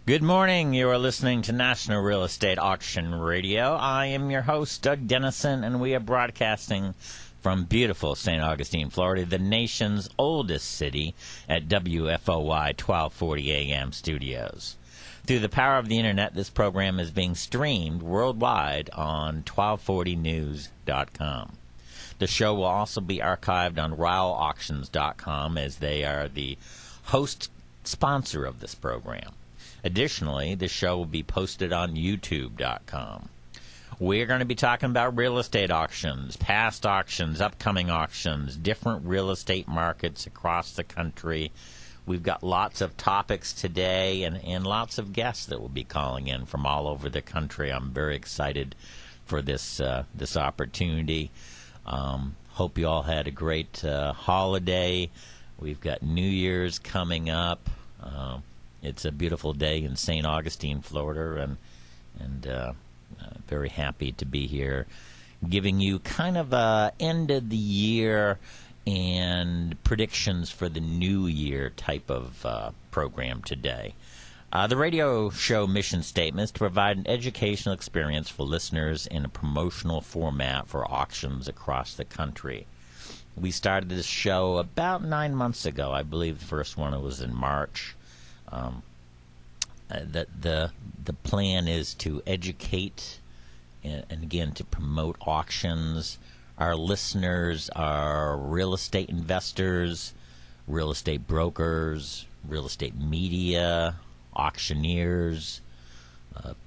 Good morning. You are listening to National Real Estate Auction Radio. I am your host, Doug Dennison, and we are broadcasting from beautiful St. Augustine, Florida, the nation's oldest city, at WFOY 1240 AM studios. Through the power of the Internet, this program is being streamed worldwide on 1240news.com. The show will also be archived on RyleAuctions.com, as they are the host sponsor of this program. Additionally, the show will be posted on YouTube.com. We're going to be talking about real estate auctions, past auctions, upcoming auctions, different real estate markets across the country. We've got lots of topics today and lots of guests that will be calling in from all over the country. I'm very excited for this opportunity. Hope you all had a great holiday. We've got New Year's coming up. It's a beautiful day in St. Augustine, Florida, and very happy to be here giving you kind of a end of the year and predictions for the new year type of program today. The radio show mission statement is to provide an educational experience for listeners in a promotional format for auctions across the country. We started this show about 9 months ago. I believe the first one was in March. The plan is to educate and again to promote auctions. Our listeners are real estate investors, real estate brokers, real estate media, auctioneers,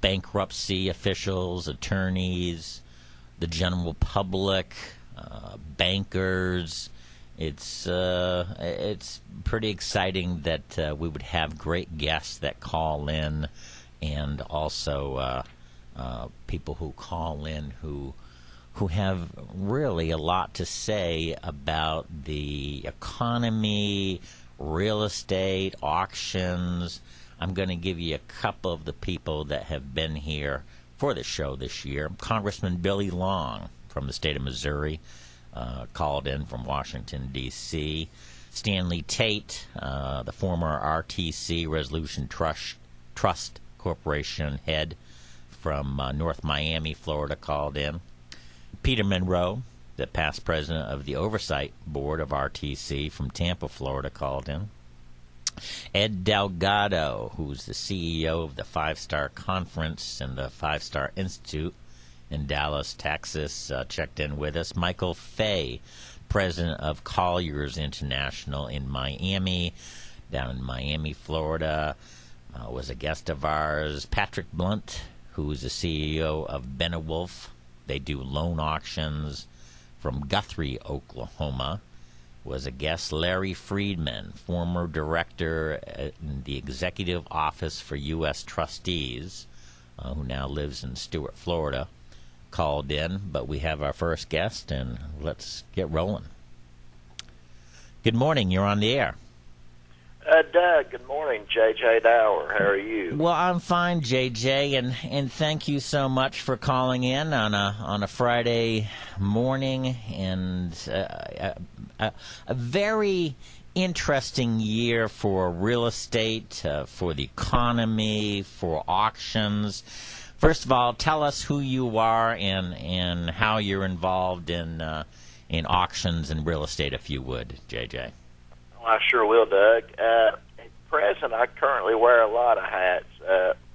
bankruptcy officials, attorneys, the general public, bankers. It's pretty exciting that we would have great guests that call in, and also people who call in who have really a lot to say about the economy, real estate, auctions. I'm going to give you a couple of the people that have been here for the show this year. Congressman Billy Long from the state of Missouri called in from Washington, D.C. Stanley Tate, the former RTC Resolution Trust Corporation head from North Miami, Florida, called in. Peter Monroe, the past president of the Oversight Board of RTC from Tampa, Florida, called in. Ed Delgado, who's the CEO of the Five Star Conference and the Five Star Institute in Dallas, Texas, checked in with us. Michael Fay, president of Colliers International in Miami, down in Miami, Florida, was a guest of ours. Patrick Blunt, who is the CEO of Benewolf. They do loan auctions from Guthrie, Oklahoma, was a guest. Larry Friedman, former director in the Executive Office for U.S. Trustees, who now lives in Stuart, Florida, called in. But we have our first guest, and let's get rolling. Good morning. You're on the air. Doug, good morning. J.J. Dower, how are you? Well, I'm fine, J.J., and thank you so much for calling in on a Friday morning, and a very interesting year for real estate, for the economy, for auctions. First of all, tell us who you are and how you're involved in auctions and real estate, if you would, J.J. I sure will, Doug. At present, I currently wear a lot of hats.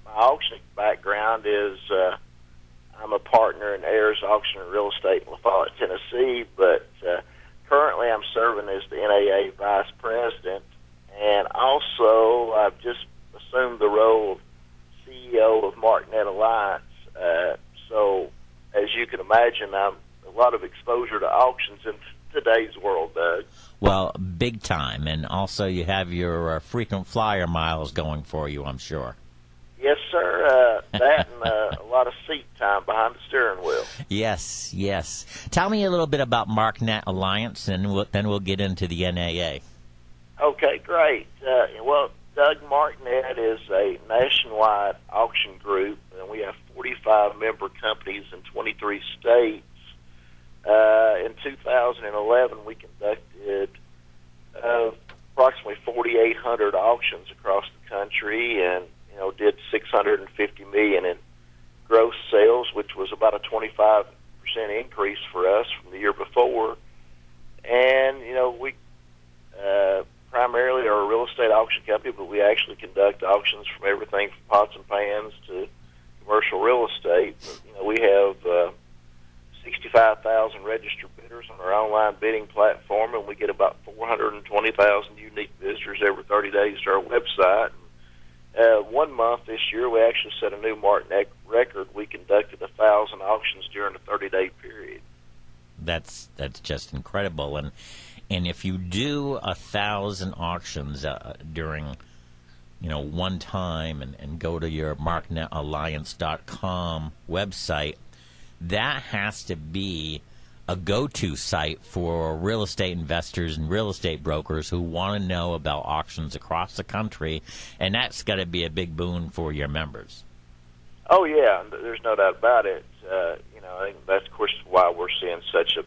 My auctioning background is I'm a partner in Ayers Auction and Real Estate in La Follette, Tennessee, but currently I'm serving as the NAA Vice President, and also I've just assumed the role of CEO of MarkNet Alliance. So, as you can imagine, I'm a lot of exposure to auctions in today's world, Doug. Well, big time, and also you have your frequent flyer miles going for you, I'm sure. Yes, sir. That and a lot of seat time behind the steering wheel. Yes, yes. Tell me a little bit about MarkNet Alliance, and then we'll get into the NAA. Okay, great. Well, Doug, MarkNet is a nationwide auction group, and we have 45 member companies in 23 states. In 2011, we conducted approximately 4,800 auctions across the country, and did $650 million in gross sales, which was about a 25% increase for us from the year before. And we primarily are a real estate auction company, but we actually conduct auctions from everything from pots and pans to commercial real estate. We have 65,000 registered bidders on our online bidding platform, and we get about 420,000 unique visitors every 30 days to our website. 1 month this year, we actually set a new record. We conducted 1,000 auctions during a 30-day period. That's just incredible. And if you do 1,000 auctions during one time and go to your marknetalliance.com website, that has to be a go-to site for real estate investors and real estate brokers who want to know about auctions across the country, and that's got to be a big boon for your members. Oh, yeah, there's no doubt about it. I think that's, of course, why we're seeing such a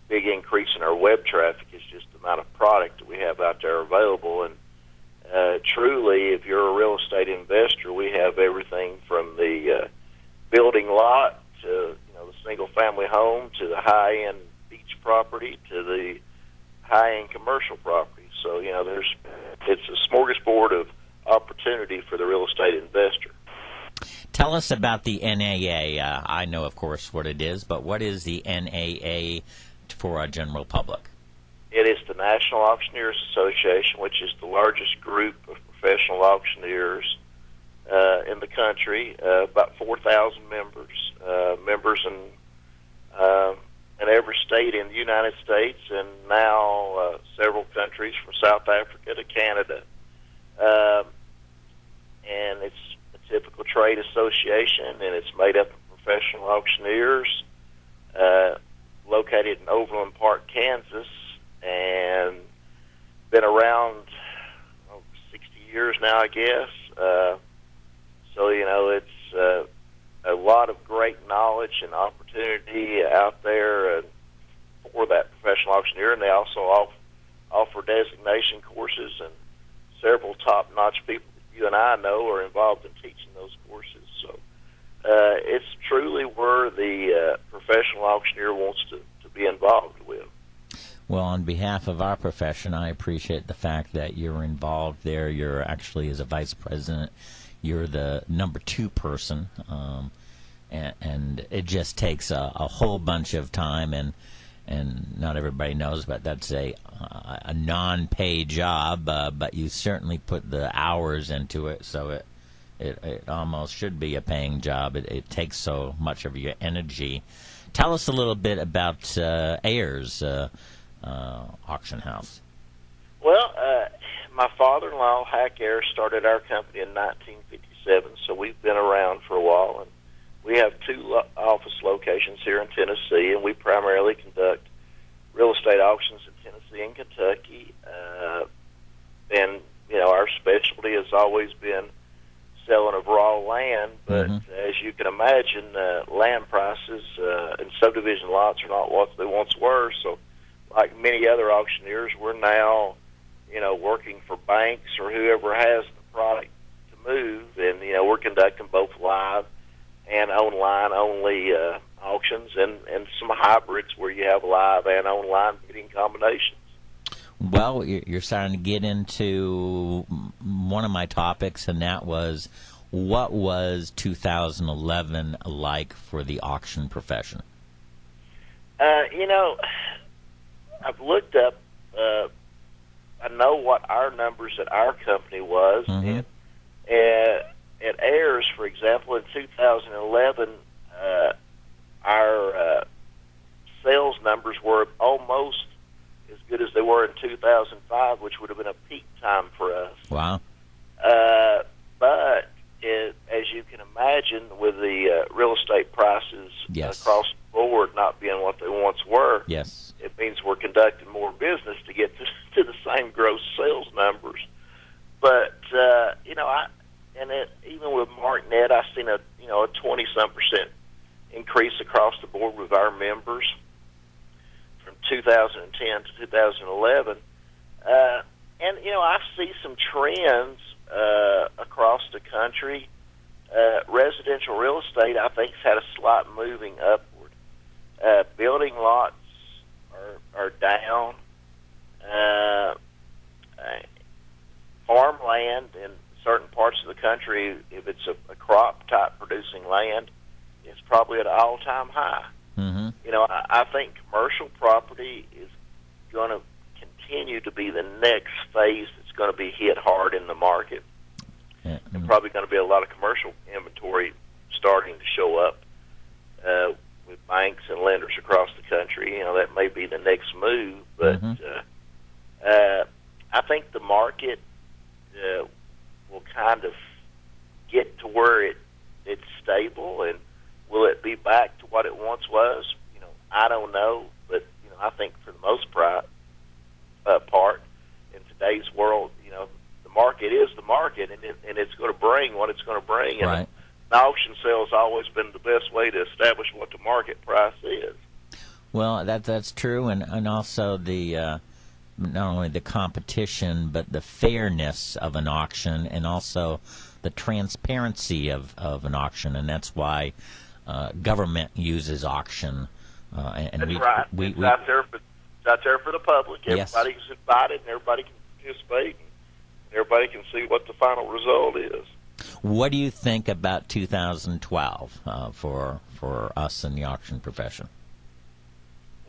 big increase in our web traffic is just the amount of product that we have out there available. And truly, if you're a real estate investor, we have everything from the building lot to the single-family home to the high-end beach property to the high-end commercial property. So it's a smorgasbord of opportunity for the real estate investor. Tell us about the NAA. I know, of course, what it is, but what is the NAA for our general public? It is the National Auctioneers Association, which is the largest group of professional auctioneers in the country. About 4,000 members in every state in the United States, and now several countries from South Africa to Canada. And it's a typical trade association, and it's made up of professional auctioneers located in Overland Park, Kansas, and been around 60 years now, I guess. So it's a lot of great knowledge and opportunity out there for that professional auctioneer, and they also offer designation courses, and several top-notch people that you and I know are involved in teaching those courses. So it's truly where the professional auctioneer wants to be involved with. Well, on behalf of our profession, I appreciate the fact that you're involved there. You're actually, as a vice president, you're the number 2 person, and it just takes a whole bunch of time, and not everybody knows, but that's a non-pay job, but you certainly put the hours into it, so it almost should be a paying job. It takes so much of your energy. Tell us a little bit about Ayers Auction House. Well, my father-in-law, Hack Ayers, started our company in 1957, so we've been around for a while, and we have 2 office locations here in Tennessee, and we primarily conduct real estate auctions in Tennessee and Kentucky. And our specialty has always been selling of raw land, but as you can imagine, land prices and subdivision lots are not what they once were. So, like many other auctioneers, we're now, working for banks or whoever has the product to move, and we're conducting both live and online only auctions, and some hybrids where you have live and online bidding combinations. Well, you're starting to get into one of my topics, and that was, what was 2011 like for the auction profession? I've looked up, I know what our numbers at our company was. And at Ayers, for example, in 2011, our sales numbers were almost as good as they were in 2005, which would have been a peak time for us. Wow. But as you can imagine, with the real estate prices across the board not being what they once were, it means we're conducting more business to get to the same gross sales numbers. But even with MarkNet, I've seen a 20-some% increase across the board with our members from 2010 to 2011. And I see some trends across the country, residential real estate, I think, has had a slight moving upward. Building lots are down. Farmland in certain parts of the country, if it's a crop-type producing land, it's probably at an all-time high. Mm-hmm. You know, I think commercial property is going to continue to be the next phase that's going to be hit hard in the market. Yeah. There's probably going to be a lot of commercial inventory starting to show up with banks and lenders across the country. You know, that may be the next move, but I think the market will kind of get to where it's stable, and will it be back to what it once was? You know, I don't know, but you know, I think for the most part in today's world, you know, the market is the market, and it's going to bring what it's going to bring. And right. An auction sale has always been the best way to establish what the market price is. Well, that's true, and also the not only the competition, but the fairness of an auction, and also the transparency of an auction, and that's why government uses auction. And that's right. It's out there for the public. Yes. Everybody's invited, and everybody can participate, and everybody can see what the final result is. What do you think about 2012 for us in the auction profession?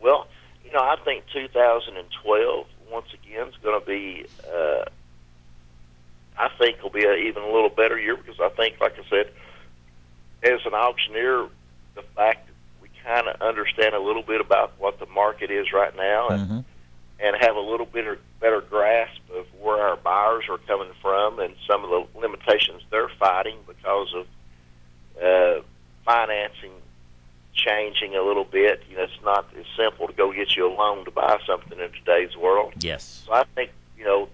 Well, you know, I think 2012 once again is going to be. I think will be even a little better year, because I think, like I said, as an auctioneer, the fact that we kind of understand a little bit about what the market is right now, and have a little bit better grasp of where our buyers are coming from and some of the limitations they're fighting because of financing changing a little bit. You know, it's not as simple to go get you a loan to buy something in today's world. Yes. So I think, you know,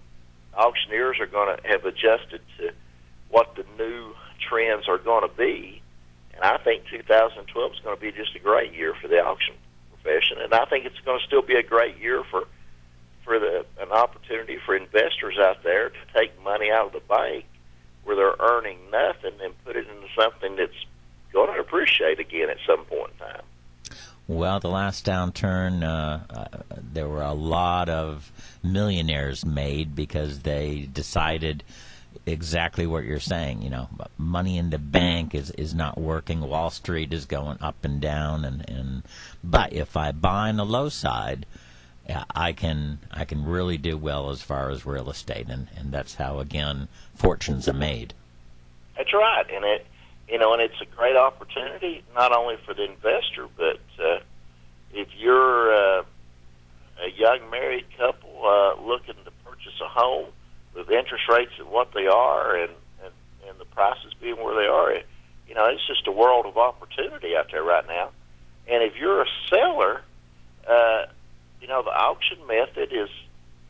auctioneers are going to have adjusted to what the new trends are going to be, and I think 2012 is going to be just a great year for the auction profession, and I think it's going to still be a great year for an opportunity for investors out there to take money out of the bank where they're earning nothing and put it into something that's going to appreciate again at some point in time. Well, the last downturn, there were a lot of millionaires made because they decided exactly what you're saying. You know, money in the bank is not working. Wall Street is going up and down, but if I buy on the low side, I can really do well as far as real estate, and that's how, again, fortunes are made. That's right, and it's a great opportunity not only for the investor, but if you're a young married couple looking to purchase a home with interest rates at what they are and the prices being where they are, you know, it's just a world of opportunity out there right now. And if you're a seller, you know, the auction method is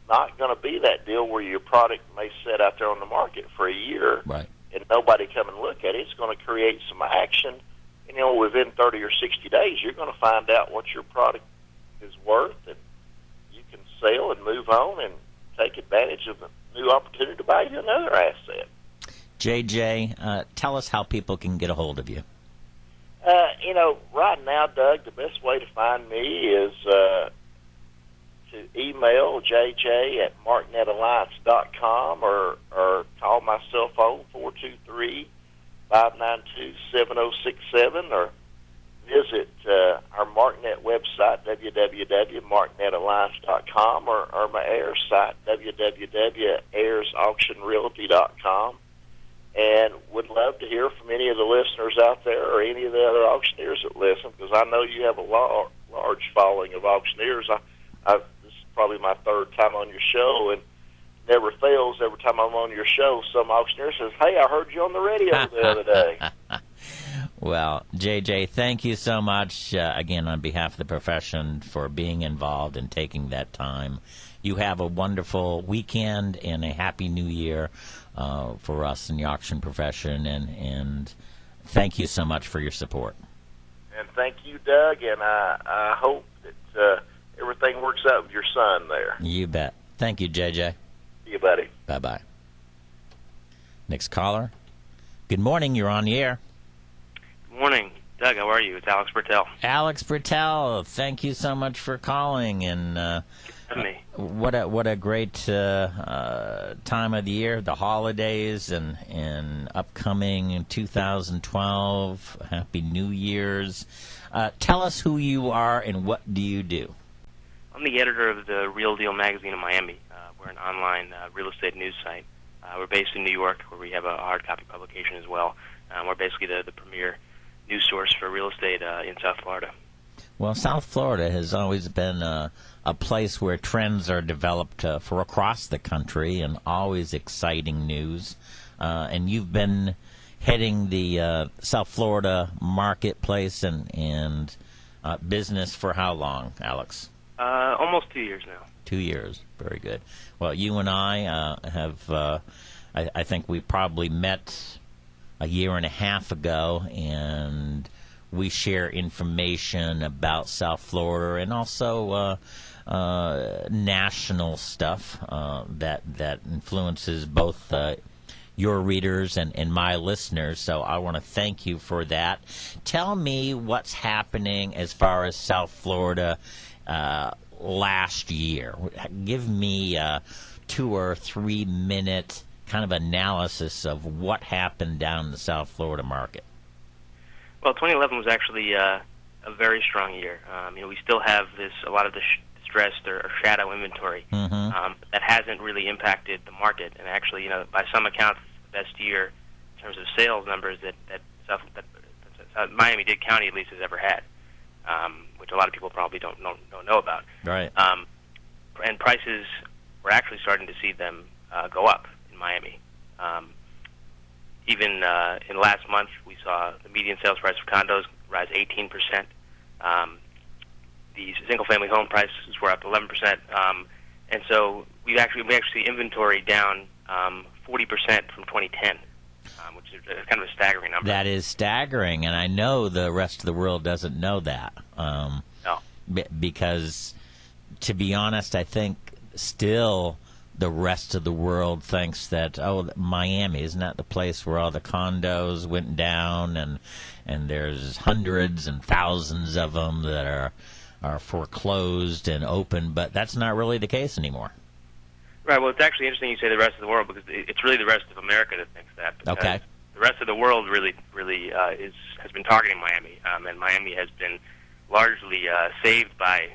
not going to be that deal where your product may sit out there on the market for a year, right, and nobody come and look at it. It's going to create some action. And, you know, within 30 or 60 days, you're going to find out what your product is worth, and you can sell and move on and take advantage of the new opportunity to buy you another asset. JJ, tell us how people can get a hold of you. You know, right now, Doug, the best way to find me is to email jj@marknetalliance.com or call my cell phone 423-592-7067, or visit our MarkNet website, www.marknetalliance.com, or my Ayers site, www.ayersauctionrealty.com. And would love to hear from any of the listeners out there or any of the other auctioneers that listen, because I know you have a large following of auctioneers. This is probably my third time on your show, and never fails. Every time I'm on your show, some auctioneer says, "Hey, I heard you on the radio the other day." Well, JJ, thank you so much, again, on behalf of the profession, for being involved and taking that time. You have a wonderful weekend and a happy new year for us in the auction profession, and thank you so much for your support. And thank you, Doug, and I hope that everything works out with your son there. You bet. Thank you, JJ. See you, buddy. Bye-bye. Next caller, Good morning. You're on the air. Good morning. Doug, how are you? It's Alex Bertel. Alex Bertel, thank you so much for calling. And what a great time of the year, the holidays and upcoming 2012. Happy New Year's. Tell us who you are and what do you do? I'm the editor of the Real Deal magazine in Miami. We're an online real estate news site. We're based in New York, where we have a hard copy publication as well. We're basically the premier news source for real estate in South Florida. Well, South Florida has always been a place where trends are developed for across the country, and always exciting news. And you've been heading the South Florida marketplace and business for how long, Alex? Almost 2 years now. 2 years. Very good. Well, you and I have, I think we probably met a year and a half ago, and we share information about South Florida and also national stuff that influences both your readers and my listeners. So I want to thank you for that. Tell me what's happening as far as South Florida last year. Give me a 2 or 3 minute kind of analysis of what happened down in the South Florida market. Well, 2011 was actually a very strong year. We still have a lot of the distressed or shadow inventory that hasn't really impacted the market. And actually, by some accounts, it's the best year in terms of sales numbers that Miami-Dade County at least has ever had, which a lot of people probably don't know about. Right. And prices, we're actually starting to see them go up in Miami. Even in last month, we saw the median sales price for condos rise 18%. The single-family home prices were up 11%, and so we actually see inventory down 40% from 2010, which is kind of a staggering number. That is staggering, and I know the rest of the world doesn't know that. No. Because, to be honest, I think still the rest of the world thinks that, Miami, isn't that the place where all the condos went down, and there's hundreds and thousands of them that are foreclosed and open, but that's not really the case anymore. Right, well, it's actually interesting you say the rest of the world, because it's really the rest of America that thinks that. Okay. The rest of the world really has been targeting Miami, and Miami has been largely saved by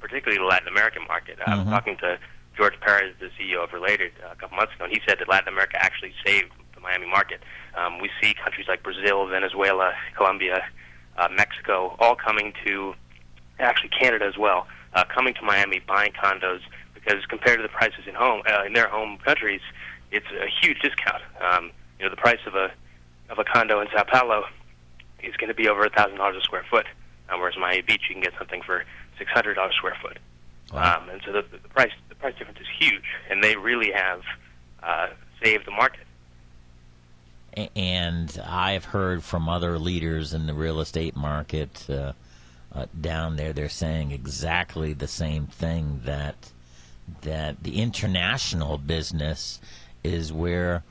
particularly the Latin American market. I was talking to George Perez, the CEO of Related, a couple months ago, and he said that Latin America actually saved the Miami market. We see countries like Brazil, Venezuela, Colombia, Mexico, all coming to, actually Canada as well, coming to Miami, buying condos, because compared to the prices in their home countries, it's a huge discount. The price of a condo in Sao Paulo is going to be over $1,000 a square foot, whereas Miami Beach you can get something for $600 a square foot. Wow. And so the price difference is huge, and they really have saved the market. And I've heard from other leaders in the real estate market down there, they're saying exactly the same thing, that the international business is where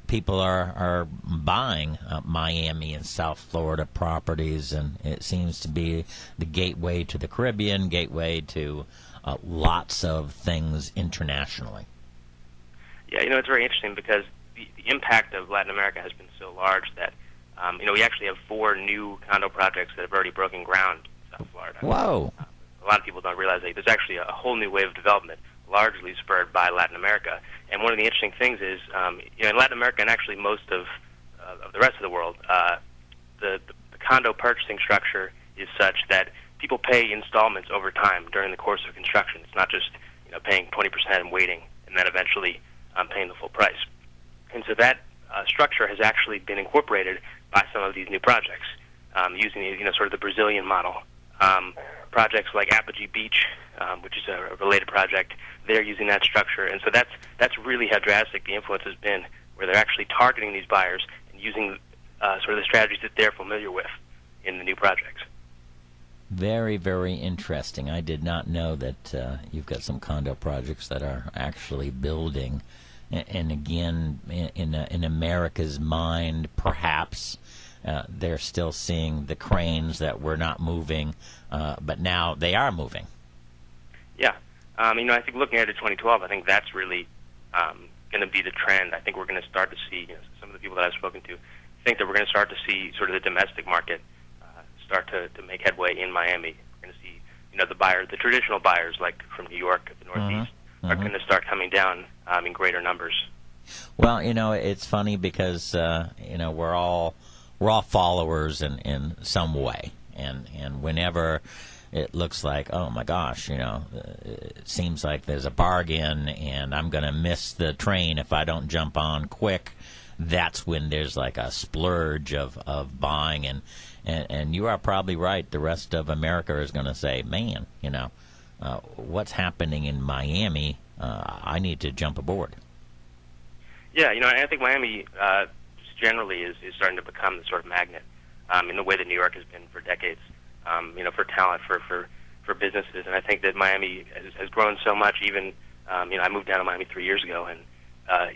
people are buying Miami and South Florida properties, and it seems to be the gateway to the Caribbean, gateway to lots of things internationally. Yeah, it's very interesting because the impact of Latin America has been so large that, we actually have 4 new condo projects that have already broken ground in South Florida. Whoa. A lot of people don't realize that there's actually a whole new wave of development, largely spurred by Latin America. And one of the interesting things is, in Latin America and actually most of the rest of the world, the condo purchasing structure is such that people pay installments over time during the course of construction. It's not just paying 20% and waiting, and then eventually paying the full price. And so that structure has actually been incorporated by some of these new projects, using sort of the Brazilian model. Projects like Apogee Beach, which is a related project, they're using that structure, and so that's really how drastic the influence has been, where they're actually targeting these buyers and using sort of the strategies that they're familiar with in the new projects. Very, very interesting. I did not know that you've got some condo projects that are actually building and again, in America's mind, perhaps they're still seeing the cranes that were not moving, but now they are moving. Yeah. I think looking ahead to 2012, I think that's really going to be the trend. I think we're going to start to see, some of the people that I've spoken to think that we're going to start to see sort of the domestic market start to make headway in Miami. We're going to see, the buyers, the traditional buyers like from New York, the Northeast, are going to start coming down in greater numbers. Well, it's funny because we're all followers in some way, and whenever it looks like, oh my gosh, it seems like there's a bargain and I'm going to miss the train if I don't jump on quick, that's when there's like a splurge of buying, and you are probably right. The rest of America is going to say, man, what's happening in Miami, I need to jump aboard. Yeah, I think Miami just generally is starting to become the sort of magnet in the way that New York has been for decades, for talent, for businesses. And I think that Miami has grown so much. Even, I moved down to Miami 3 years ago, and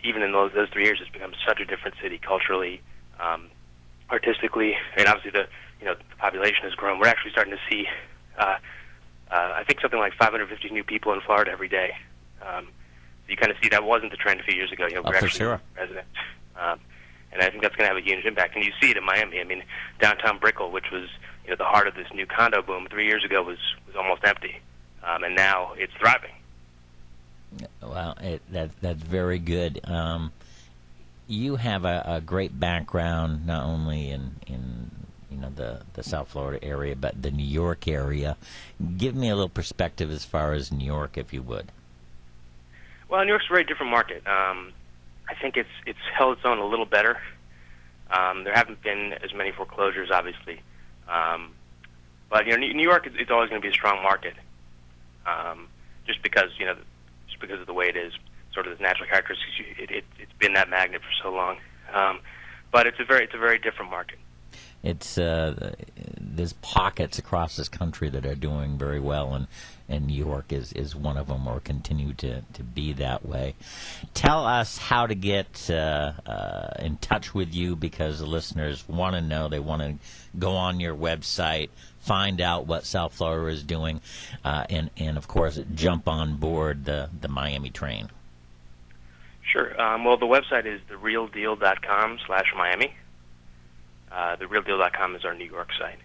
even in those 3 years, it's become such a different city culturally, artistically, and obviously the population has grown. We're actually starting to see, I think, something like 550 new people in Florida every day. So you kind of see that wasn't the trend a few years ago. We're actually for sure. residents. And I think that's going to have a huge impact. And you see it in Miami. Downtown Brickell, which was the heart of this new condo boom 3 years ago, was almost empty. And now it's thriving. Well, that's very good. You have a great background, not only in the South Florida area, but the New York area. Give me a little perspective as far as New York, if you would. Well, New York's a very different market. I think it's held its own a little better. There haven't been as many foreclosures, obviously, but New York it's always going to be a strong market, just because of the way it is, sort of its natural characteristics. It's been that magnet for so long, but it's a very different market. It's there's pockets across this country that are doing very well, and New York is one of them, or continue to be that way. Tell us how to get in touch with you, because the listeners want to know. They want to go on your website, find out what South Florida is doing, and of course jump on board the Miami train. Sure. Well, the website is therealdeal.com/Miami. TheRealDeal.com is our New York site.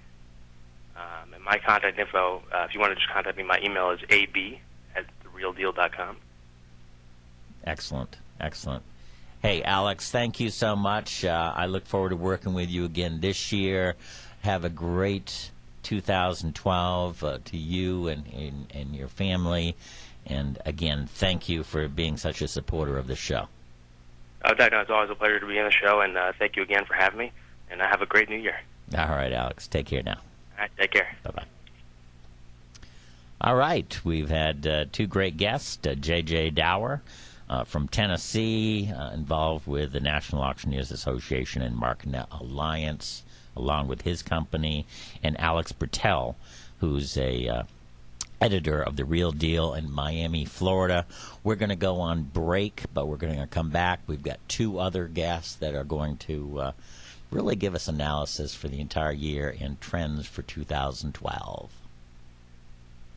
And my contact info, if you want to just contact me, my email is ab@therealdeal.com. Excellent. Hey, Alex, thank you so much. I look forward to working with you again this year. Have a great 2012 to you and your family. And again, thank you for being such a supporter of the show. It's always a pleasure to be on the show, and thank you again for having me. And have a great New Year. All right, Alex. Take care now. All right, take care. Bye-bye. All right, we've had two great guests, J.J. Dower from Tennessee, involved with the National Auctioneers Association and Market Alliance, along with his company, and Alex Bertel, who's a editor of The Real Deal in Miami, Florida. We're going to go on break, but we're going to come back. We've got two other guests that are going to really give us analysis for the entire year and trends for 2012.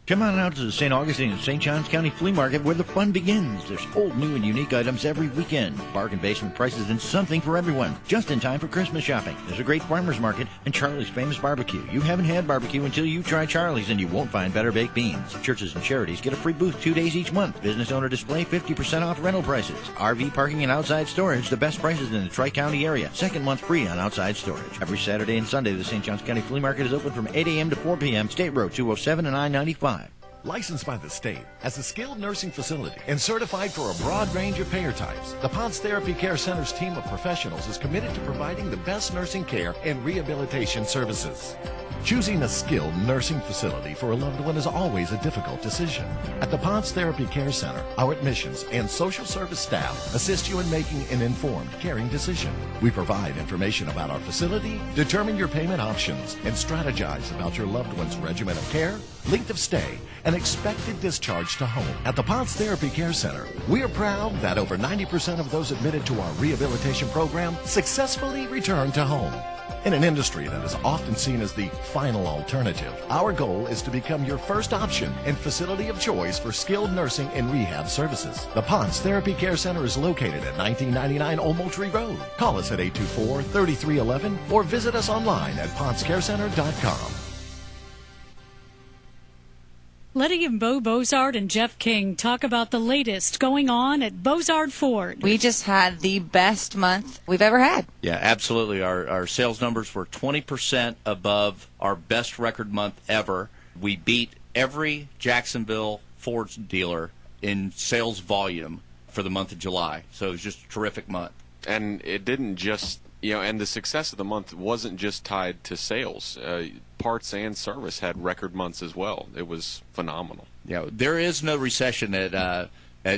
Come on out to the St. Augustine and St. Johns County Flea Market, where the fun begins. There's old, new, and unique items every weekend. Bargain basement prices and something for everyone. Just in time for Christmas shopping. There's a great farmer's market and Charlie's Famous Barbecue. You haven't had barbecue until you try Charlie's, and you won't find better baked beans. Churches and charities get a free booth 2 days each month. Business owner display, 50% off rental prices. RV parking and outside storage, the best prices in the Tri-County area. Second month free on outside storage. Every Saturday and Sunday, the St. Johns County Flea Market is open from 8 a.m. to 4 p.m. State Road 207 and I-95. Licensed by the state as a skilled nursing facility and certified for a broad range of payer types, the Ponce Therapy Care Center's team of professionals is committed to providing the best nursing care and rehabilitation services. Choosing a skilled nursing facility for a loved one is always a difficult decision. At the Ponce Therapy Care Center, our admissions and social service staff assist you in making an informed, caring decision. We provide information about our facility, determine your payment options, and strategize about your loved one's regimen of care, length of stay, and expected discharge to home. At the Ponce Therapy Care Center, we are proud that over 90% of those admitted to our rehabilitation program successfully return to home. In an industry that is often seen as the final alternative, our goal is to become your first option and facility of choice for skilled nursing and rehab services. The Ponce Therapy Care Center is located at 1999 Old Moultrie Road. Call us at 824-3311 or visit us online at poncecarecenter.com. Letty and Bo Bozard and Jeff King talk about the latest going on at Bozard Ford. We just had the best month we've ever had. Yeah, absolutely. Our sales numbers were 20% above our best record month ever. We beat every Jacksonville Ford dealer in sales volume for the month of July. So it was just a terrific month. And it didn't just, and the success of the month wasn't just tied to sales. Parts and service had record months as well. It was phenomenal. Yeah, there is no recession at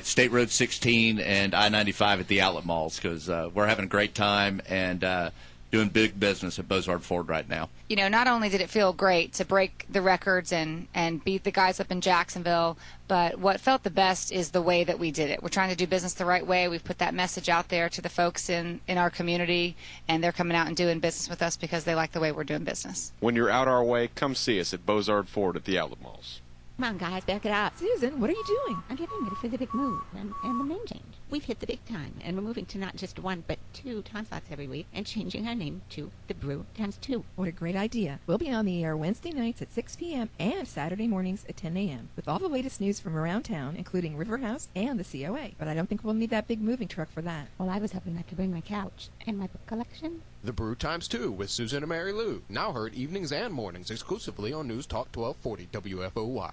State Road 16 and I-95 at the outlet malls because we're having a great time and doing big business at Bozard Ford right now. Not only did it feel great to break the records and beat the guys up in Jacksonville, but what felt the best is the way that we did it. We're trying to do business the right way. We've put that message out there to the folks in our community, and they're coming out and doing business with us because they like the way we're doing business. When you're out our way, come see us at Bozard Ford at the outlet malls. Come on, guys, back it up. Susan, what are you doing? I'm getting ready for the big move and the name change. We've hit the big time, and we're moving to not just one, but 2 time slots every week and changing our name to The Brew times 2. What a great idea. We'll be on the air Wednesday nights at 6 p.m. and Saturday mornings at 10 a.m. with all the latest news from around town, including River House and the COA. But I don't think we'll need that big moving truck for that. Well, I was hoping I could bring my couch and my book collection. The Brew times 2 with Susan and Mary Lou. Now heard evenings and mornings exclusively on News Talk 1240 WFOY.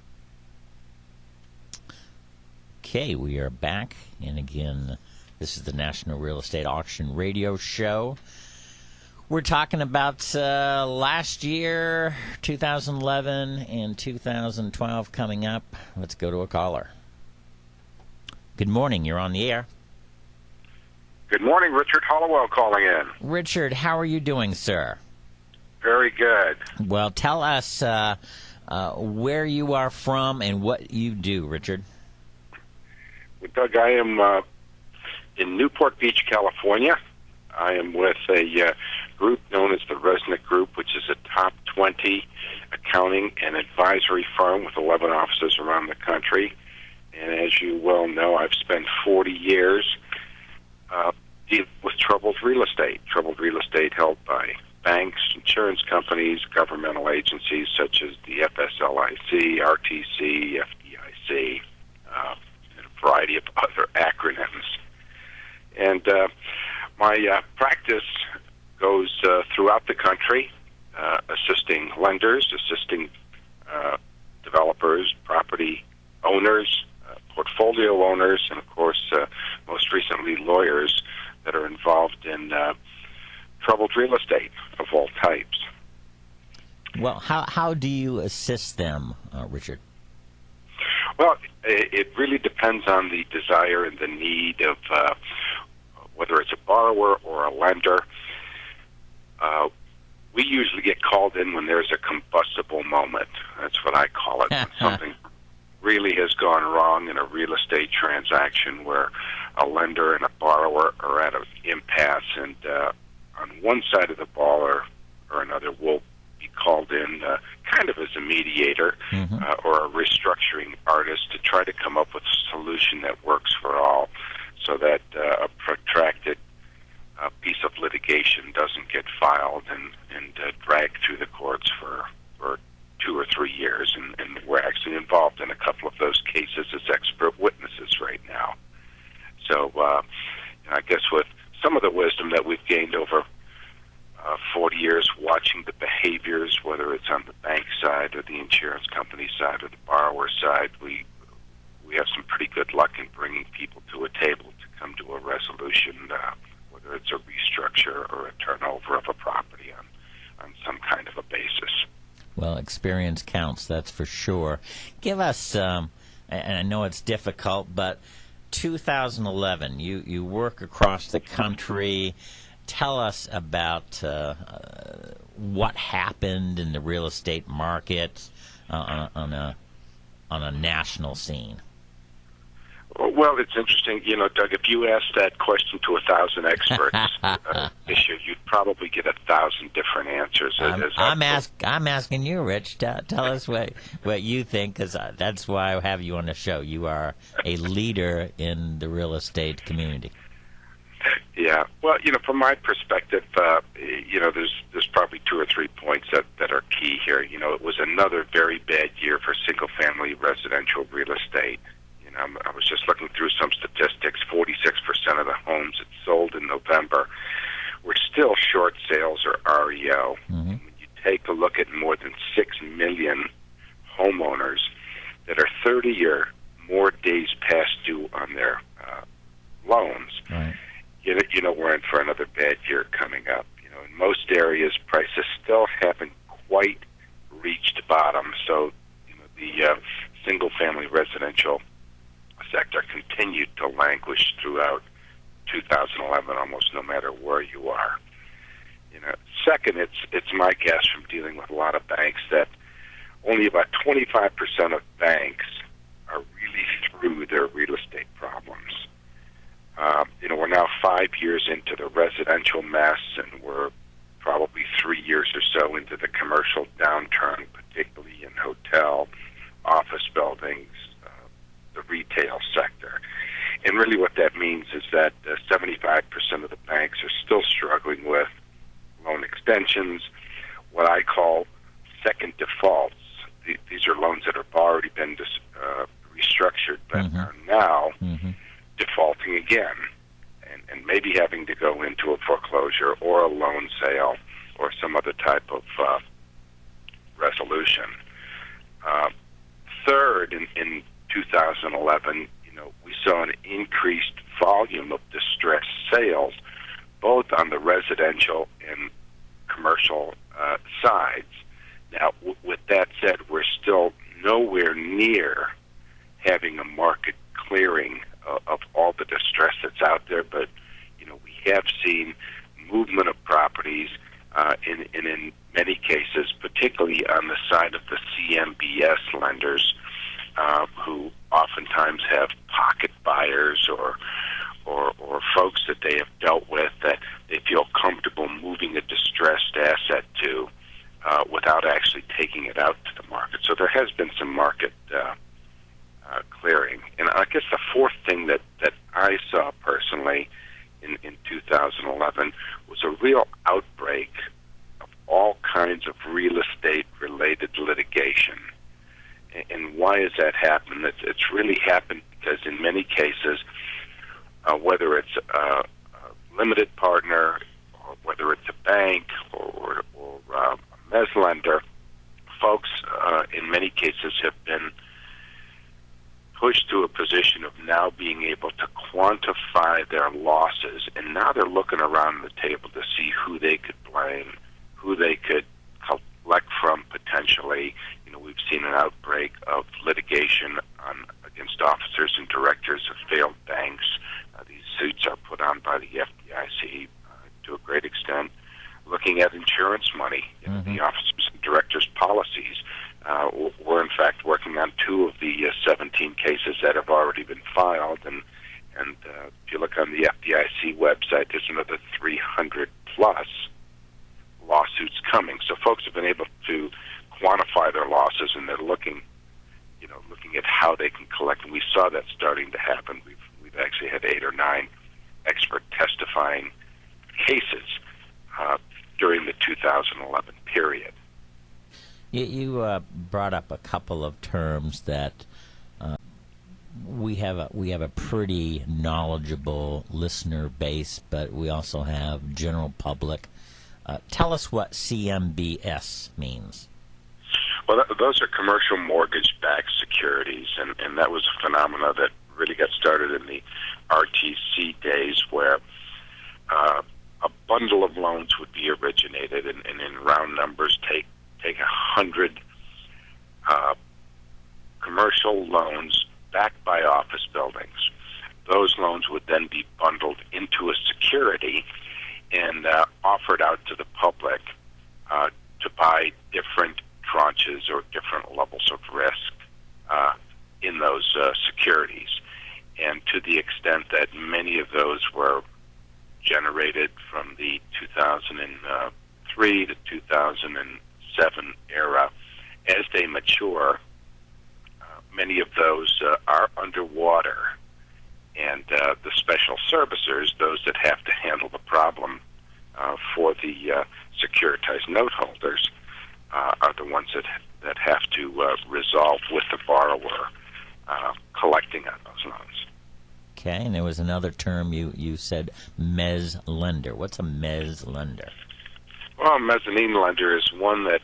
Okay, we are back, and again, this is the National Real Estate Auction Radio Show. We're talking about last year, 2011, and 2012 coming up. Let's go to a caller. Good morning, you're on the air. Good morning, Richard Hollowell calling in. Richard, how are you doing, sir? Very good. Well, tell us where you are from and what you do, Richard. Doug, I am in Newport Beach, California. I am with a group known as the Resnick Group, which is a top 20 accounting and advisory firm with 11 offices around the country. And as you well know, I've spent 40 years dealing with troubled real estate held by banks, insurance companies, governmental agencies such as the FSLIC, RTC, FDIC, variety of other acronyms. And my practice goes throughout the country, assisting lenders, assisting developers, property owners, portfolio owners, and of course, most recently, lawyers that are involved in troubled real estate of all types. Well, how do you assist them, Richard? Well, it really depends on the desire and the need of whether it's a borrower or a lender. We usually get called in when there's a combustible moment. That's what I call it. When something really has gone wrong in a real estate transaction where a lender and a borrower are at an impasse, and on one side of the ball or another will be called in kind of as a mediator or a restructuring artist to try to come up with a solution that works for all so that a protracted piece of litigation doesn't get filed and dragged through the courts for 2 or 3 years. And we're actually involved in a couple of those cases as expert witnesses right now. So I guess with some of the wisdom that we've gained over 40 years watching the behaviors, whether it's on the bank side or the insurance company side or the borrower side, we have some pretty good luck in bringing people to a table to come to a resolution, whether it's a restructure or a turnover of a property on some kind of a basis. Well, experience counts, that's for sure. Give us, and I know it's difficult, but 2011, you work across the country. Tell us about what happened in the real estate market on a national scene? Well, it's interesting, Doug. If you asked that question to 1,000 experts issue, you'd probably get 1,000 different answers. I'm asking you, Rich. Tell us what you think, because that's why I have you on the show. You are a leader in the real estate community. Yeah. Well, from my perspective, there's probably 2 or 3 points that are key here. It was another very bad year for single-family residential real estate. I was just looking through some statistics. 46% of the homes that sold in November were still short sales or REO. Mm-hmm. When you take a look at more than 6 million homeowners that are 30 or more days past due on their loans, right, we're in for another bad year coming up. In most areas, prices still haven't quite reached bottom. So, the single-family residential sector continued to languish throughout 2011, almost no matter where you are. Second, it's my guess from dealing with a lot of banks that only about 25% of banks are really through their real estate problems. We're now 5 years into the residential mess, and we're probably 3 years or so into the commercial downturn, particularly in hotel, office buildings, the retail sector. And really what that means is that 75% of the banks are still struggling with loan extensions, what I call second defaults. These are loans that have already been restructured but mm-hmm. are now mm-hmm. defaulting again, and maybe having to go into a foreclosure or a loan sale or some other type of resolution. Third, in 2011, we saw an increased volume of distressed sales, both on the residential and commercial sides. Now, with that said, we're still nowhere near having a market clearing of all the distress that's out there, but we have seen movement of properties, in many cases, particularly on the side of the CMBS lenders, who oftentimes have pocket buyers or folks that they have dealt with that they feel comfortable moving a distressed asset to without actually taking it out to the market. So there has been some market clearing. And I guess the fourth thing that I saw personally in 2011 was a real outbreak of all kinds of real estate-related litigation. And why has that happened? It's really happened because in many cases, whether it's a limited partner or whether it's a bank or a mezz lender, folks in many cases have been pushed to a position of now being able to quantify their losses, and now they're looking around the table to see who they could blame, who they could collect from potentially. We've seen an outbreak of litigation against officers and directors of failed banks. These suits are put on by the FDIC to a great extent. Looking at insurance money, the officers and directors' policies. We're in fact working on 2 of the 17 cases that have already been filed, and if you look on the FDIC website, there's another 300 plus lawsuits coming. So folks have been able to quantify their losses, and they're looking at how they can collect. And we saw that starting to happen. We've actually had 8 or 9 expert testifying cases during the 2011 period. You brought up a couple of terms that we have a pretty knowledgeable listener base, but we also have general public. Tell us what CMBS means. Well, those are commercial mortgage-backed securities, and that was a phenomena that really got started in the RTC days, where a bundle of loans would be originated, and in round numbers, take 100 commercial loans backed by office buildings. Those loans would then be bundled into a security and offered out to the public to buy different tranches or different levels of risk in those securities. And to the extent that many of those were generated from the 2003 to 2007 era, as they mature, many of those are underwater. And the special servicers, those that have to handle the problem for the securitized note holders, are the ones that have to resolve with the borrower collecting on those loans. Okay, and there was another term you said, mezz lender. What's a mezz lender? Well, a mezzanine lender is one that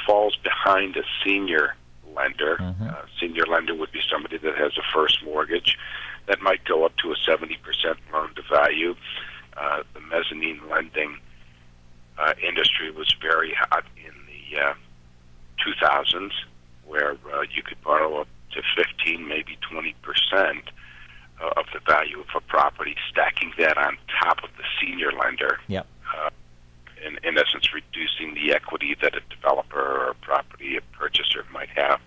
falls behind a senior lender. Senior lender would be somebody that has a first mortgage that might go up to a 70% loan to value. The mezzanine lending industry was very hot in the 2000s, where you could borrow up to 15, maybe 20% of the value of a property, stacking that on top of the senior lender. Yep. In essence, reducing the equity that a developer or a property purchaser might have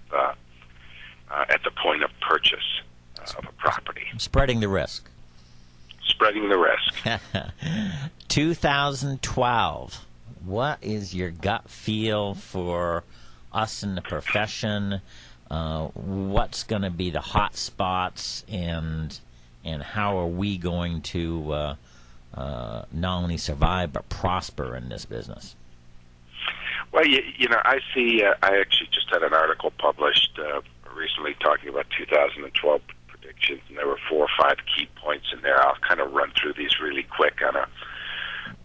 at the point of purchase of a property. Spreading the risk. Spreading the risk. 2012. What is your gut feel for us in the profession? What's going to be the hot spots, and how are we going to not only survive but prosper in this business? Well, you know, I see. I actually just had an article published recently talking about 2012 predictions, and there were 4 or 5 key points in there. I'll kind of run through these really quick on a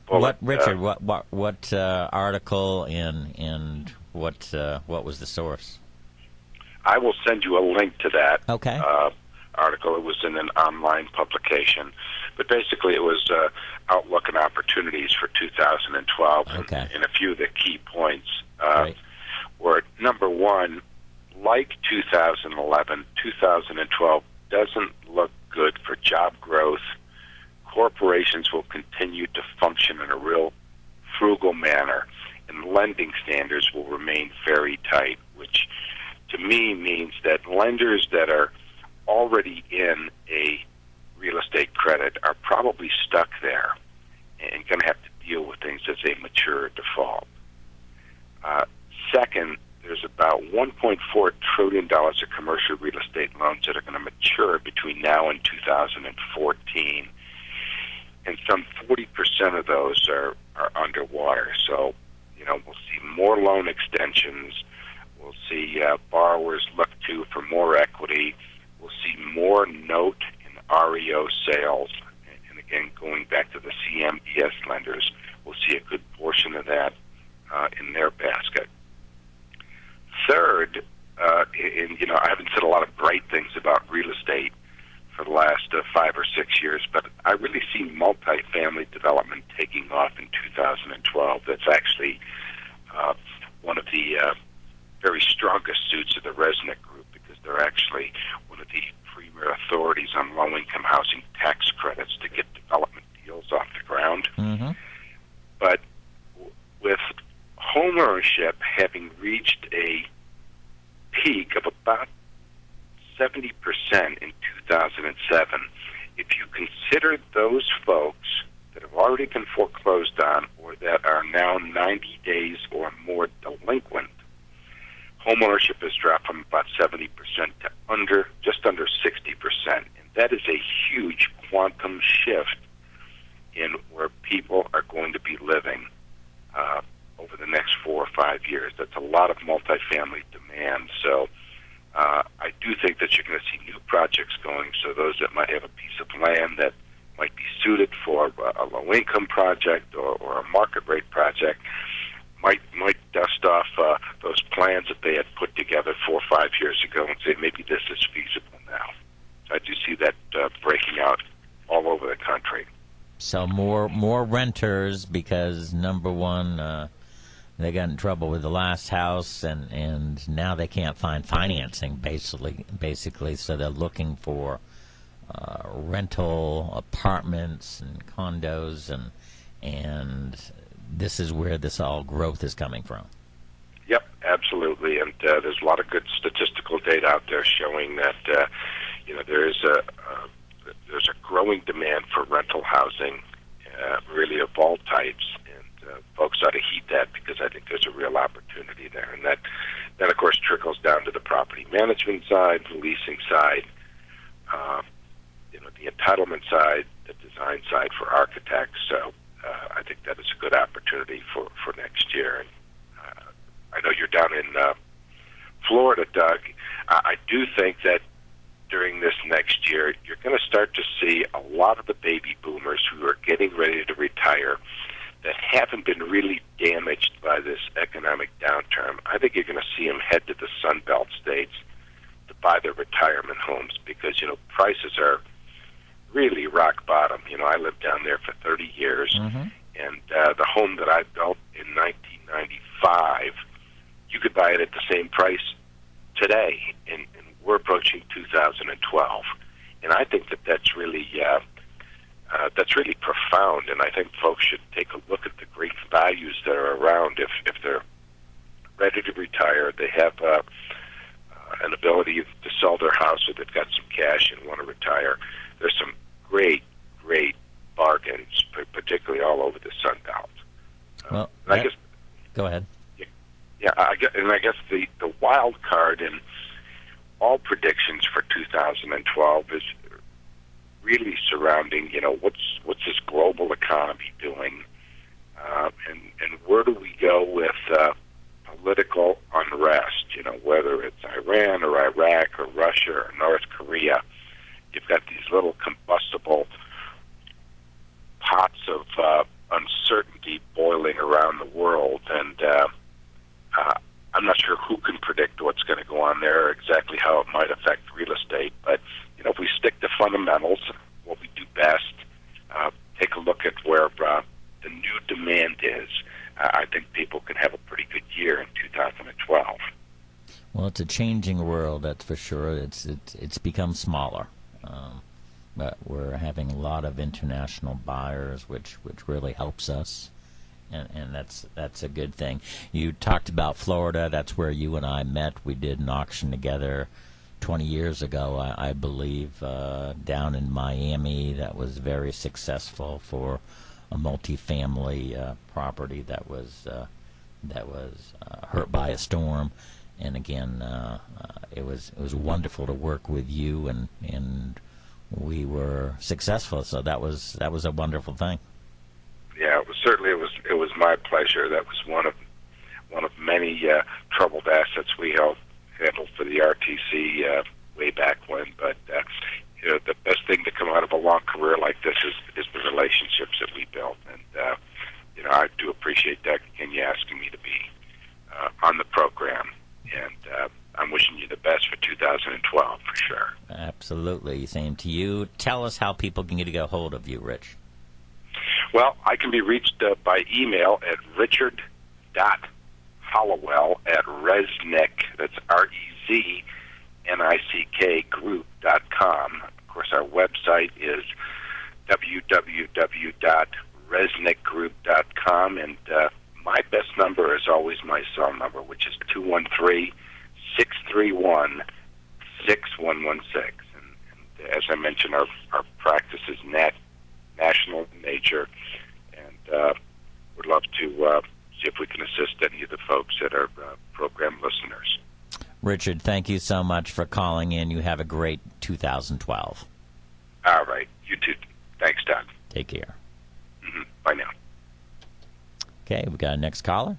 bullet. Richard? What article and what was the source? I will send you a link to that article. It was in an online publication. But basically it was outlook and opportunities for 2012. And a few of the key points were, number one, like 2011, 2012 doesn't look good for job growth. Corporations will continue to function in a real frugal manner, and lending standards will remain very tight, which to me means that lenders that are already in a real estate credit are probably stuck there and going to have to deal with things as they mature or default. Second, there's about $1.4 trillion of commercial real estate loans that are going to mature between now and 2014, and some 40% of those are underwater. So, you know, we'll see more loan extensions. We'll see borrowers look to for more equity. We'll see more note and REO sales. And again, going back to the CMBS lenders, we'll see a good portion of that in their basket. Third, and you know, I haven't said a lot of bright things about real estate for the last 5 or 6 years, but I really see multifamily development taking off in 2012. That's actually one of the very strongest suits of the Resnick Group, because they're actually one of the premier authorities on low-income housing tax credits to get development deals off the ground. But with homeownership having reached a peak of about 70% in 2007, if you consider those folks that have already been foreclosed on or that are now 90 days or more delinquent, homeownership has dropped from about 70% to just under 60%. And that is a huge quantum shift in where people are going to be living over the next 4 or 5 years. That's a lot of multifamily demand. So I do think that you're going to see new projects going. So those that might have a piece of land that might be suited for a low-income project or a market-rate project might dust off those plans that they had put together 4 or 5 years ago and say, maybe this is feasible now. So I do see that breaking out all over the country. So more renters, because number one, they got in trouble with the last house, and now they can't find financing, basically. So they're looking for rental apartments and condos, and this is where this all growth is coming from. Yep, absolutely. absolutely. And there's a lot of good statistical data out there showing that there's a growing demand for rental housing, really of all types, and folks ought to heed that because I think there's a real opportunity there. And that of course trickles down to the property management side, the leasing side, the entitlement side, the design side for architects. So I think that is a good opportunity for next year. And I know you're down in Florida, Doug. I do think that during this next year, you're going to start to see a lot of the baby boomers who are getting ready to retire that haven't been really damaged by this economic downturn. I think you're going to see them head to the Sun Belt states to buy their retirement homes because, prices are really rock bottom. I lived down there for 30 years, and the home that I built in 1995, you could buy it at the same price today, and we're approaching 2012, and I think that's really profound. And I think folks should take a look at the great values that are around. If they're ready to retire, they have an ability to sell their house, or they've got some cash and want to retire. There's some great bargains, particularly all over the Sun Belt. Well, I guess. Go ahead. Yeah, I guess the wild card in all predictions for 2012 is really surrounding, what's this global economy doing, and where do we go with political unrest? Whether it's Iran or Iraq or Russia or North Korea, you've got these little combustible pots of uncertainty boiling around the world, and I'm not sure who can predict what's going to go on there, or exactly how it might affect real estate. But if we stick to fundamentals, what we do best, take a look at where the new demand is. I think people can have a pretty good year in 2012. Well, it's a changing world, that's for sure. It's become smaller, but we're having a lot of international buyers, which really helps us. And that's a good thing. You talked about Florida. That's where you and I met. We did an auction together 20 years ago, I believe, down in Miami. That was very successful for a multifamily property that was hurt by a storm. And again, it was wonderful to work with you, and we were successful. So that was a wonderful thing. Yeah, it was my pleasure. That was one of many troubled assets we handled for the RTC way back when. But the best thing to come out of a long career like this is the relationships that we built. And I do appreciate Dec and you asking me to be on the program. And I'm wishing you the best for 2012 for sure. Absolutely, same to you. Tell us how people can get a hold of you, Rich. Well, I can be reached by email at richard.hollowell@Reznick, that's REZNICK group.com. Of course, our website is www.reznickgroup.com, and my best number is always my cell number, which is 213-631-6116. And as I mentioned, our practice is national in nature, and would love to see if we can assist any of the folks that are program listeners. Richard, thank you so much for calling in. You have a great 2012. All right. You too. Thanks, Doug. Take care. Bye now. Okay, we got a next caller.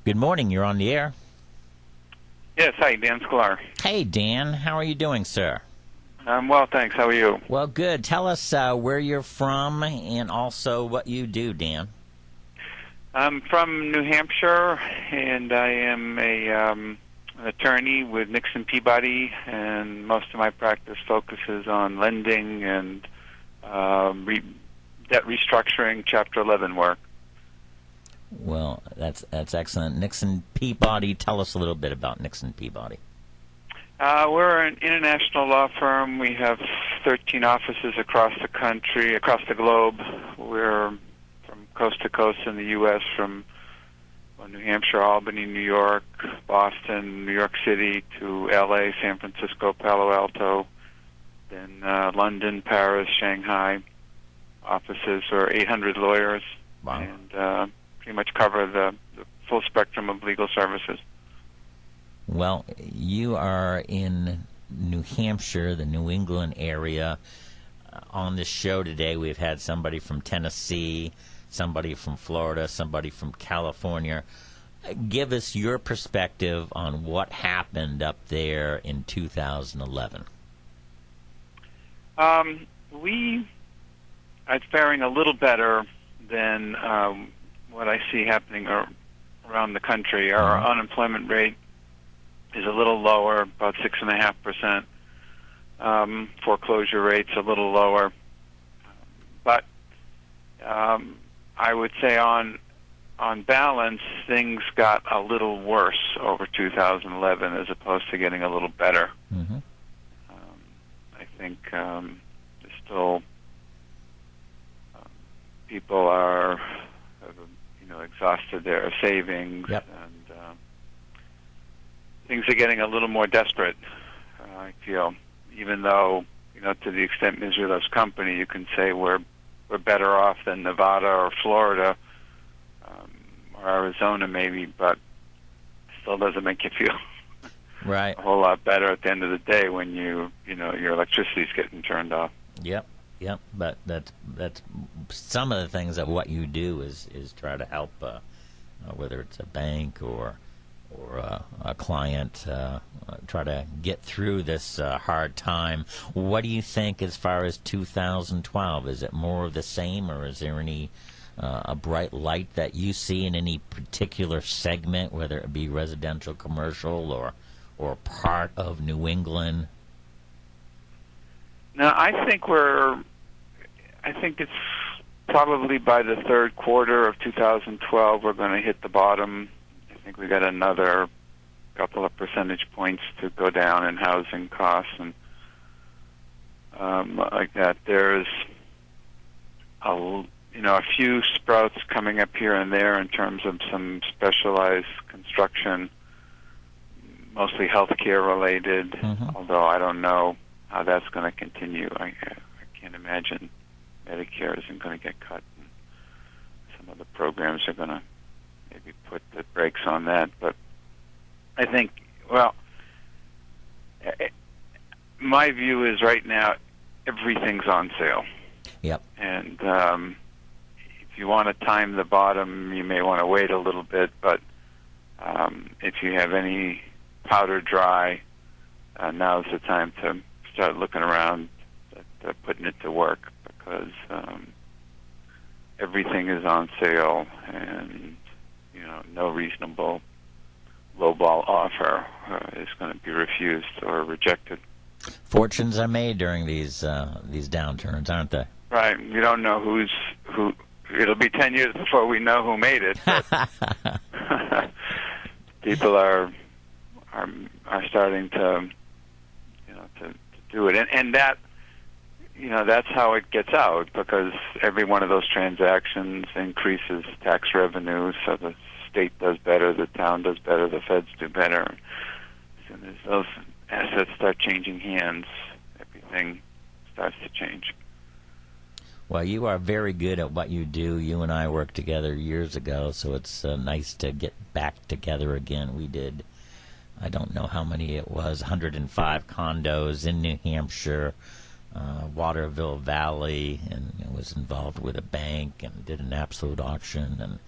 Good morning. You're on the air. Yes, hi, Dan Sklar. Hey, Dan. How are you doing, sir? I'm well, thanks. How are you? Well, good. Tell us where you're from and also what you do, Dan. I'm from New Hampshire, and I am an attorney with Nixon Peabody, and most of my practice focuses on lending and debt restructuring, Chapter 11 work. Well, that's excellent. Nixon Peabody, tell us a little bit about Nixon Peabody. We're an international law firm. We have 13 offices across the country, across the globe. We're from coast to coast in the U.S., from New Hampshire, Albany, New York, Boston, New York City, to L.A., San Francisco, Palo Alto, then London, Paris, Shanghai. Offices for 800 lawyers. Wow. And pretty much cover the full spectrum of legal services. Well, you are in New Hampshire, the New England area. On this show today, we've had somebody from Tennessee, somebody from Florida, somebody from California. Give us your perspective on what happened up there in 2011. It's faring a little better than what I see happening around the country. Our unemployment rate is a little lower, about 6.5%. Foreclosure rate's a little lower. But I would say on balance, things got a little worse over 2011 as opposed to getting a little better. Mm-hmm. I think there's still people are, exhausted their savings, yep. and things are getting a little more desperate. I feel, even though to the extent Misery Loves Company, you can say we're better off than Nevada or Florida or Arizona, maybe, but still doesn't make you feel right a whole lot better at the end of the day when your electricity's getting turned off. Yep. But that's some of the things of what you do is try to help, whether it's a bank or a client, try to get through this hard time. What do you think as far as 2012? Is it more of the same, or is there any a bright light that you see in any particular segment, whether it be residential, commercial, or part of New England? No, I think it's probably by the third quarter of 2012 we're going to hit the bottom. I think we got another couple of percentage points to go down in housing costs and like that. There's a few sprouts coming up here and there in terms of some specialized construction, mostly healthcare related. Mm-hmm. Although I don't know how that's going to continue. I can't imagine Medicare isn't going to get cut. And some of the programs are going to maybe put the brakes on that. But I think, my view is right now everything's on sale. Yep. And if you want to time the bottom, you may want to wait a little bit. But if you have any powder dry, now's the time to start looking around at putting it to work, because everything is on sale, and no reasonable lowball offer is going to be refused or rejected. Fortunes are made during these downturns, aren't they? Right. You don't know who. It'll be 10 years before we know who made it. But people are starting to do it, and that that's how it gets out, because every one of those transactions increases tax revenue, so the state does better, the town does better, the feds do better. As soon as those assets start changing hands, everything starts to change. Well, you are very good at what you do. You and I worked together years ago, so it's nice to get back together again. We did, I don't know how many it was, 105 condos in New Hampshire, Waterville Valley, and was involved with a bank and did an absolute auction,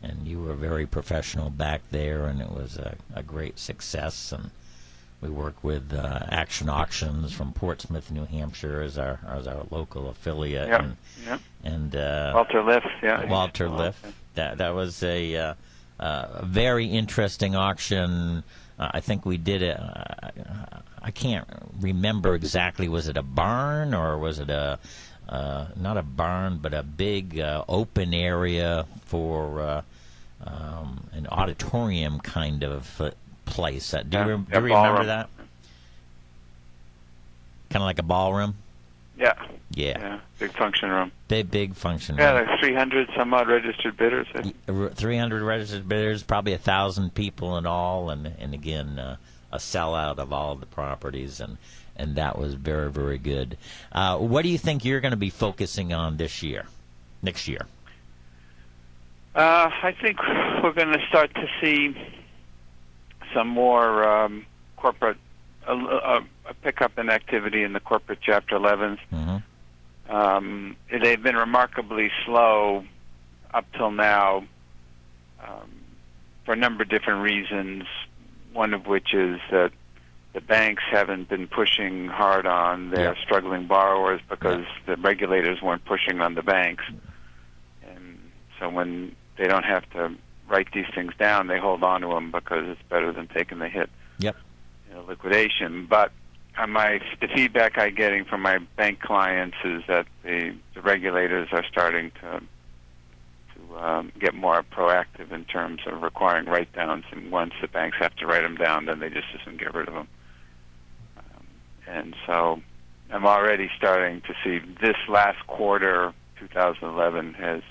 and you were very professional back there, and it was a great success. And we work with Action Auctions from Portsmouth, New Hampshire, as our local affiliate. Yep. And Walter Liff, Walter Liff. That was a very interesting auction. I think we did it. I can't remember exactly. Was it a barn, or was it not a barn, but a big open area for an auditorium kind of place? Do you remember that? Kind of like a ballroom? Yeah. Big function room. Big function room. Yeah, like 300 some odd registered bidders. 300 registered bidders, probably 1,000 people in all, and again, a sellout of all of the properties, and that was very, very good. What do you think you're going to be focusing on next year? I think we're going to start to see some more corporate, a pickup in activity in the corporate Chapter 11s. They've been remarkably slow up till now for a number of different reasons, one of which is that the banks haven't been pushing hard on their struggling borrowers because the regulators weren't pushing on the banks. And so when they don't have to write these things down, they hold on to them because it's better than taking the hit. Liquidation. But the feedback I'm getting from my bank clients is that the regulators are starting to get more proactive in terms of requiring write-downs, and once the banks have to write them down, then they just assume get rid of them. And so I'm already starting to see this last quarter, 2011, has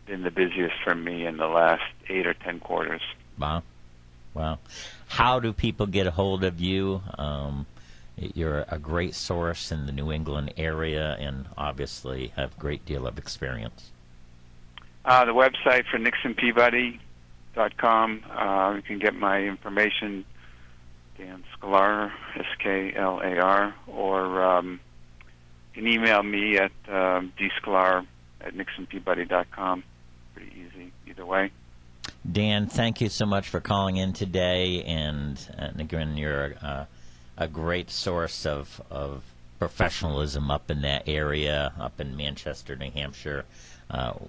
been the busiest for me in the last 8 or 10 quarters. Wow. How do people get a hold of you? You're a great source in the New England area and obviously have a great deal of experience. The website for NixonPeabody.com. You can get my information, Dan Sklar, S-K-L-A-R, or you can email me at dsklar@NixonPeabody.com. Pretty easy either way. Dan, thank you so much for calling in today, and again, you're a great source of professionalism up in that area, up in Manchester, New Hampshire.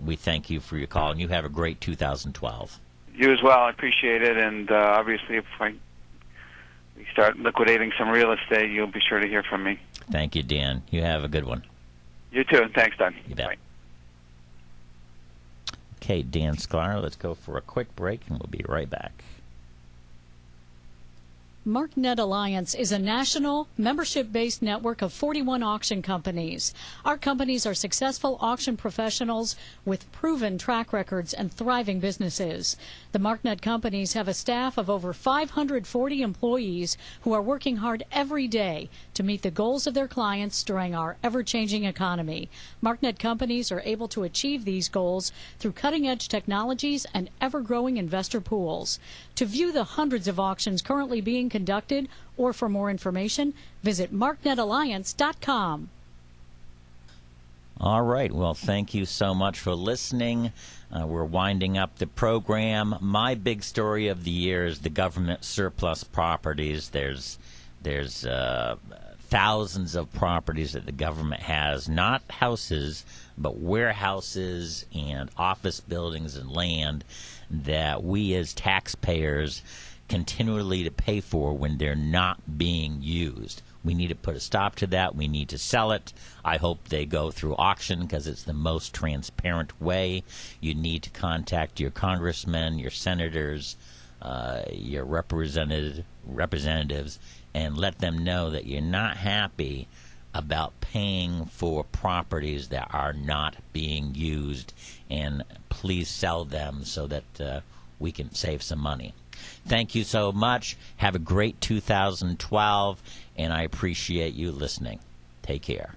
We thank you for your call, and you have a great 2012. You as well. I appreciate it, and obviously if we start liquidating some real estate, you'll be sure to hear from me. Thank you, Dan. You have a good one. You too, and thanks, Don. You bet. Bye. Okay, Dan Sklar, let's go for a quick break, and we'll be right back. MarkNet Alliance is a national, membership-based network of 41 auction companies. Our companies are successful auction professionals with proven track records and thriving businesses. The MarkNet companies have a staff of over 540 employees who are working hard every day to meet the goals of their clients during our ever-changing economy. MarkNet companies are able to achieve these goals through cutting-edge technologies and ever-growing investor pools. To view the hundreds of auctions currently being conducted, or for more information, visit marknetalliance.com. All right. Well, thank you so much for listening. We're winding up the program. My big story of the year is the government surplus properties. There's thousands of properties that the government has, not houses, but warehouses and office buildings and land that we as taxpayers continually to pay for when they're not being used. We need to put a stop to that. We need to sell it. I hope they go through auction because it's the most transparent way. You need to contact your congressmen, your senators, your representatives, and let them know that you're not happy about paying for properties that are not being used, and please sell them so that we can save some money. Thank you so much. Have a great 2012, and I appreciate you listening. Take care.